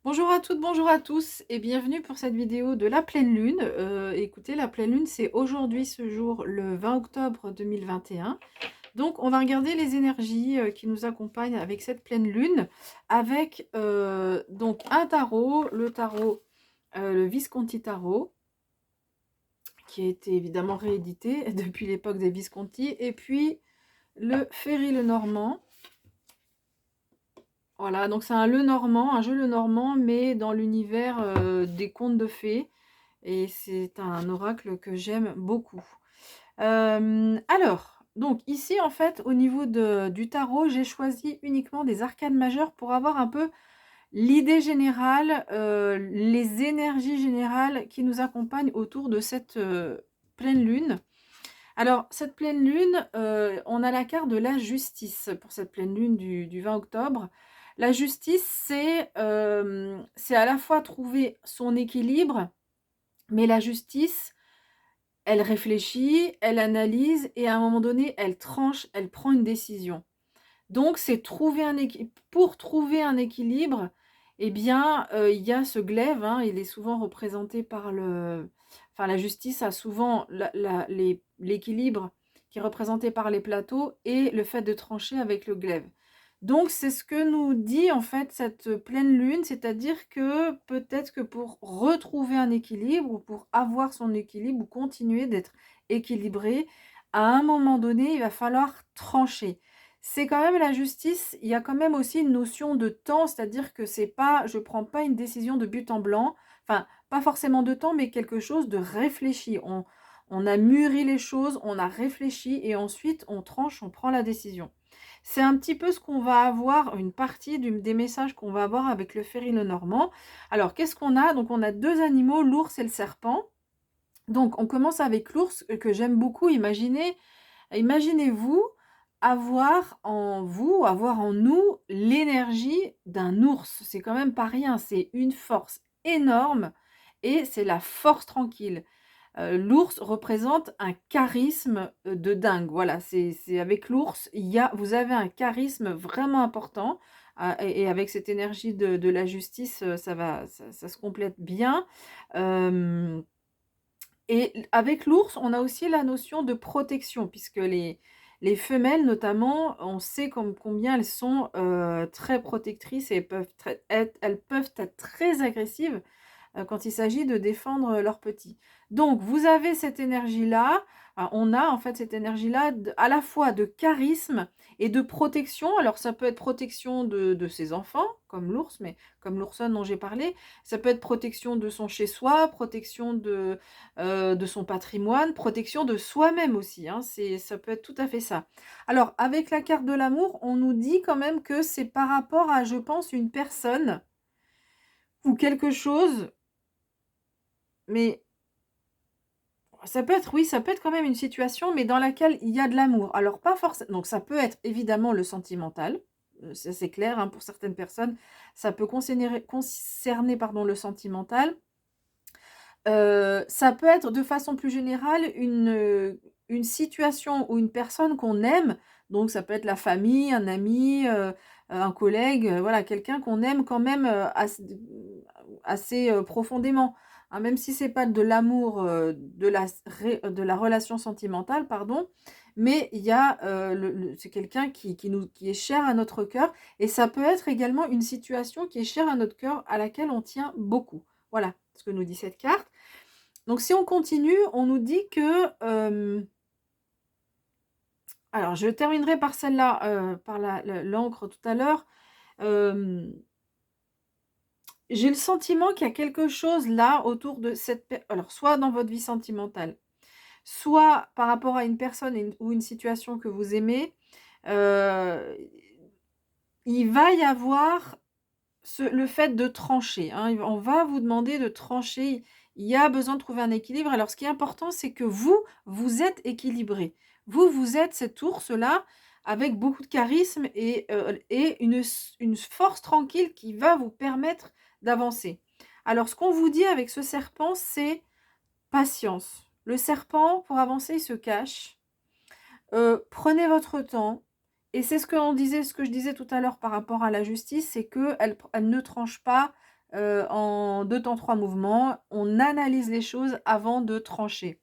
Bonjour à toutes, bonjour à tous et bienvenue pour cette vidéo de la pleine lune. Écoutez, la pleine lune, c'est aujourd'hui ce jour, le 20 octobre 2021. Donc, on va regarder les énergies qui nous accompagnent avec cette pleine lune, avec donc un tarot, le tarot, le Visconti Tarot, qui a été évidemment réédité depuis l'époque des Visconti, et puis le Ferry Lenormand. Voilà, donc c'est un Lenormand, un jeu Lenormand, mais dans l'univers des contes de fées. Et c'est un oracle que j'aime beaucoup. Alors, donc ici, en fait, au niveau du tarot, j'ai choisi uniquement des arcanes majeures pour avoir un peu l'idée générale, les énergies générales qui nous accompagnent autour de cette pleine lune. Alors, cette pleine lune, on a la carte de la justice pour cette pleine lune du 20 octobre. La justice, c'est à la fois trouver son équilibre, mais la justice, elle réfléchit, elle analyse et à un moment donné, elle tranche, elle prend une décision. Donc c'est trouver un équi pour trouver un équilibre, eh bien, il y a ce glaive, hein, il est souvent représenté par la justice a souvent l'équilibre qui est représenté par les plateaux et le fait de trancher avec le glaive. Donc c'est ce que nous dit, en fait, cette pleine lune, c'est-à-dire que peut-être que pour retrouver un équilibre ou pour avoir son équilibre ou continuer d'être équilibré, à un moment donné, il va falloir trancher. C'est quand même la justice, il y a quand même aussi une notion de temps, c'est-à-dire que c'est pas je prends pas une décision de but en blanc, enfin, pas forcément de temps, mais quelque chose de réfléchi. On a mûri les choses, on a réfléchi et ensuite on tranche, on prend la décision. C'est un petit peu ce qu'on va avoir, une partie des messages qu'on va avoir avec le Ferry Lenormand. Alors, qu'est-ce qu'on a? Donc, on a deux animaux, l'ours et le serpent. Donc, on commence avec l'ours, que j'aime beaucoup. Imaginez-vous avoir en nous l'énergie d'un ours. C'est quand même pas rien, c'est une force énorme et c'est la force tranquille. L'ours représente un charisme, de dingue. Voilà, c'est avec l'ours, vous avez un charisme vraiment important, et avec cette énergie de la justice, ça se complète bien. Hem Et avec l'ours, on a aussi la notion de protection puisque les femelles notamment, on sait combien elles sont, très protectrices et elles peuvent être très agressives, quand il s'agit de défendre leurs petits. Donc vous avez cette énergie-là, on a en fait cette énergie-là à la fois de charisme et de protection. Alors ça peut être protection de ses enfants, comme l'ours, mais comme l'oursonne dont j'ai parlé. Ça peut être protection de son chez-soi, protection de son patrimoine, protection de soi-même aussi, hein, ça peut être tout à fait ça. Alors avec la carte de l'amour, on nous dit quand même que c'est par rapport à, je pense, une personne ou quelque chose, mais ça peut être, oui, ça peut être quand même une situation, mais dans laquelle il y a de l'amour. Alors pas forcément, donc ça peut être évidemment le sentimental, ça c'est clair, hein, pour certaines personnes, ça peut concerner pardon, le sentimental. Ça peut être de façon plus générale une situation ou une personne qu'on aime, donc ça peut être la famille, un ami, un collègue, voilà, quelqu'un qu'on aime quand même, assez profondément, hein. Même si c'est pas de l'amour, de la relation sentimentale, pardon, mais il y a, c'est quelqu'un qui est cher à notre cœur et ça peut être également une situation qui est chère à notre cœur, à laquelle on tient beaucoup. Voilà ce que nous dit cette carte. Donc si on continue, on nous dit que, alors je terminerai par celle-là, par l'encre tout à l'heure. Hem, j'ai le sentiment qu'il y a quelque chose là autour de alors soit dans votre vie sentimentale, soit par rapport à une personne ou une situation que vous aimez, heu, il va y avoir le fait de trancher, hein. On va vous demander de trancher. Il y a besoin de trouver un équilibre. Alors ce qui est important, c'est que vous êtes équilibré. Vous êtes cet ours-là avec beaucoup de charisme et une force tranquille qui va vous permettre d'avancer. Alors ce qu'on vous dit avec ce serpent, c'est patience. Le serpent, pour avancer, il se cache. Prenez votre temps et c'est ce que je disais tout à l'heure par rapport à la justice, c'est qu'elle elle ne tranche pas, en 2 temps 3 mouvements. On analyse les choses avant de trancher.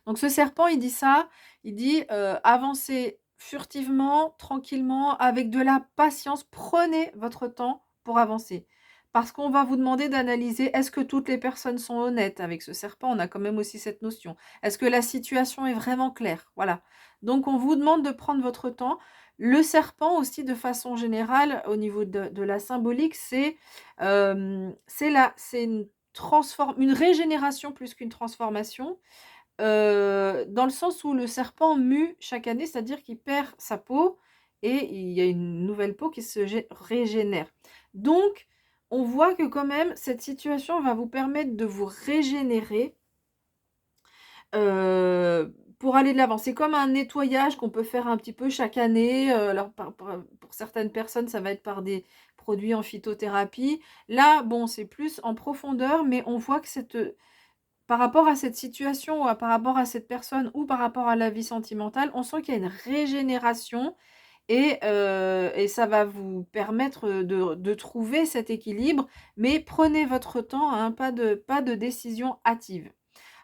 Donc ce serpent, il dit ça, il dit, «Avancez furtivement, tranquillement, avec de la patience. Prenez votre temps pour avancer». Parce qu'on va vous demander d'analyser, est-ce que toutes les personnes sont honnêtes? Avec ce serpent, on a quand même aussi cette notion. Est-ce que la situation est vraiment claire? Voilà. Donc on vous demande de prendre votre temps. Le serpent aussi, de façon générale, au niveau de la symbolique, c'est une régénération plus qu'une transformation. Dans le sens où le serpent mue chaque année, c'est-à-dire qu'il perd sa peau et il y a une nouvelle peau qui se régénère. Donc, on voit que quand même cette situation va vous permettre de vous régénérer, pour aller de l'avant. C'est comme un nettoyage qu'on peut faire un petit peu chaque année, alors pour certaines personnes, ça va être par des produits en phytothérapie. Là, bon, c'est plus en profondeur, mais on voit que par rapport à cette situation ou par rapport à cette personne ou par rapport à la vie sentimentale, on sent qu'il y a une régénération et ça va vous permettre, de trouver cet équilibre, mais prenez votre temps, hein, pas de décision hâtive.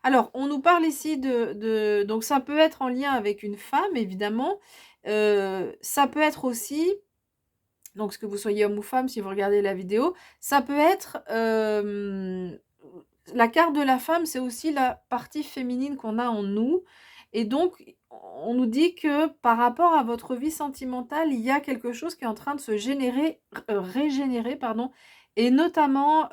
Alors, on nous parle ici donc ça peut être en lien avec une femme évidemment, ça peut être aussi, donc que vous soyez homme ou femme si vous regardez la vidéo, ça peut être, la carte de la femme, c'est aussi la partie féminine qu'on a en nous et donc on nous dit que par rapport à votre vie sentimentale, il y a quelque chose qui est en train de se régénérer pardon et notamment,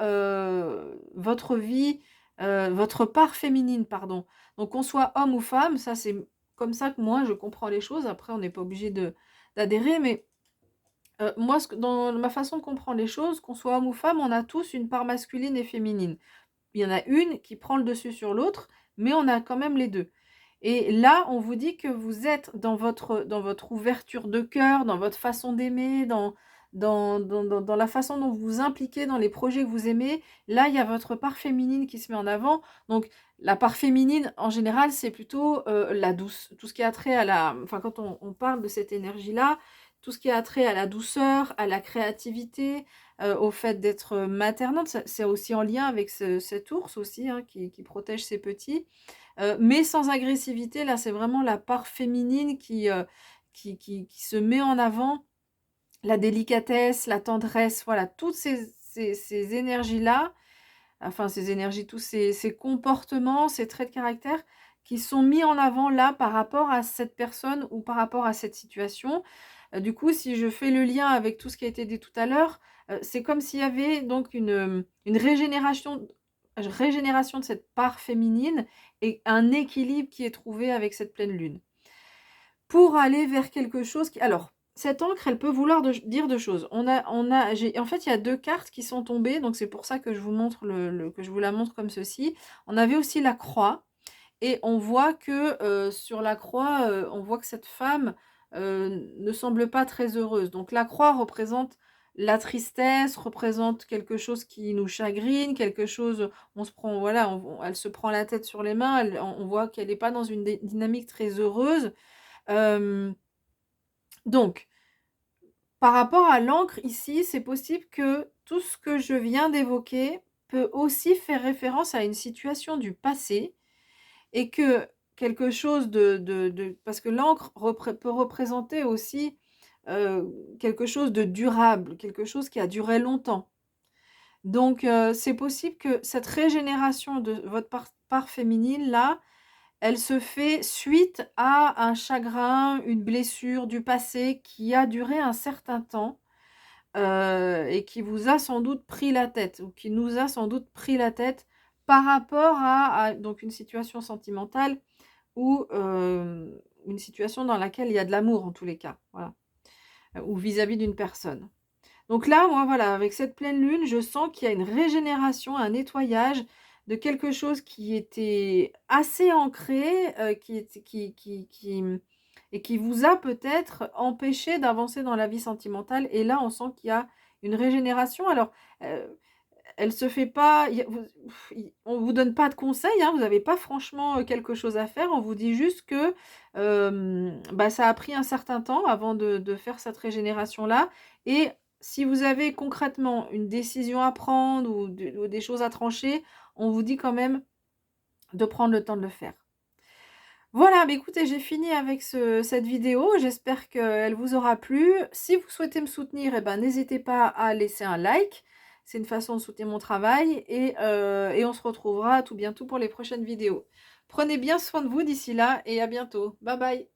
votre part féminine pardon. Donc qu'on soit homme ou femme, ça c'est comme ça que moi je comprends les choses. Après on n'est pas obligé d'adhérer mais moi dans ma façon de comprendre les choses, qu'on soit homme ou femme, on a tous une part masculine et féminine. Il y en a une qui prend le dessus sur l'autre, mais on a quand même les 2. Et là, on vous dit que vous êtes dans votre ouverture de cœur, dans votre façon d'aimer, dans la façon dont vous vous impliquez dans les projets que vous aimez. Là, il y a votre part féminine qui se met en avant. Donc la part féminine, en général, c'est plutôt, la douce tout ce qui a trait à la enfin, quand on parle de cette énergie-là, tout ce qui a trait à la douceur, à la créativité, au fait d'être maternante. C'est aussi en lien avec cet ours aussi, hein, qui protège ses petits. Mais sans agressivité, là, c'est vraiment la part féminine qui se met en avant. La délicatesse, la tendresse, voilà, toutes ces énergies-là, enfin ces énergies, tous ces comportements, ces traits de caractère qui sont mis en avant là par rapport à cette personne ou par rapport à cette situation. Du coup, si je fais le lien avec tout ce qui a été dit tout à l'heure, c'est comme s'il y avait donc une régénération de cette part féminine et un équilibre qui est trouvé avec cette pleine lune. Pour aller vers quelque chose qui alors, cette encre, elle peut vouloir dire 2 choses. En fait, il y a 2 cartes qui sont tombées, donc c'est pour ça que je vous montre que je vous la montre comme ceci. On avait aussi la croix et on voit que, sur la croix, on voit que cette femme, ne semble pas très heureuse. Donc la croix représente la tristesse, représente quelque chose qui nous chagrine, quelque chose on se prend voilà, elle se prend la tête sur les mains, on voit qu'elle n'est pas dans une dynamique très heureuse. Hem, donc par rapport à l'encre ici, c'est possible que tout ce que je viens d'évoquer peut aussi faire référence à une situation du passé et que quelque chose parce que l'encre peut représenter aussi, quelque chose de durable, quelque chose qui a duré longtemps. Donc c'est possible que cette régénération de votre part féminine là, elle se fait suite à un chagrin, une blessure du passé qui a duré un certain temps, et qui vous a sans doute pris la tête ou qui nous a sans doute pris la tête par rapport à donc une situation sentimentale ou, une situation dans laquelle il y a de l'amour en tous les cas, voilà, ou vis-à-vis d'une personne. Donc là, moi, voilà, avec cette pleine lune, je sens qu'il y a une régénération, un nettoyage de quelque chose qui était assez ancré, et qui vous a peut-être empêché d'avancer dans la vie sentimentale et là, on sent qu'il y a une régénération. Alors, heu, elle se fait pas il y a vous on vous donne pas de conseils, hein, vous n'avez pas franchement, quelque chose à faire. On vous dit juste que, bah, ça a pris un certain temps avant de faire cette régénération-là et si vous avez concrètement une décision à prendre ou des choses à trancher, on vous dit quand même de prendre le temps de le faire. Voilà, bah, écoutez, j'ai fini avec cette vidéo. J'espère qu'elle vous aura plu. Si vous souhaitez me soutenir, eh ben, n'hésitez pas à laisser un like. C'est une façon de soutenir mon travail et on se retrouvera tout bientôt pour les prochaines vidéos. Prenez bien soin de vous d'ici là et à bientôt. Bye bye.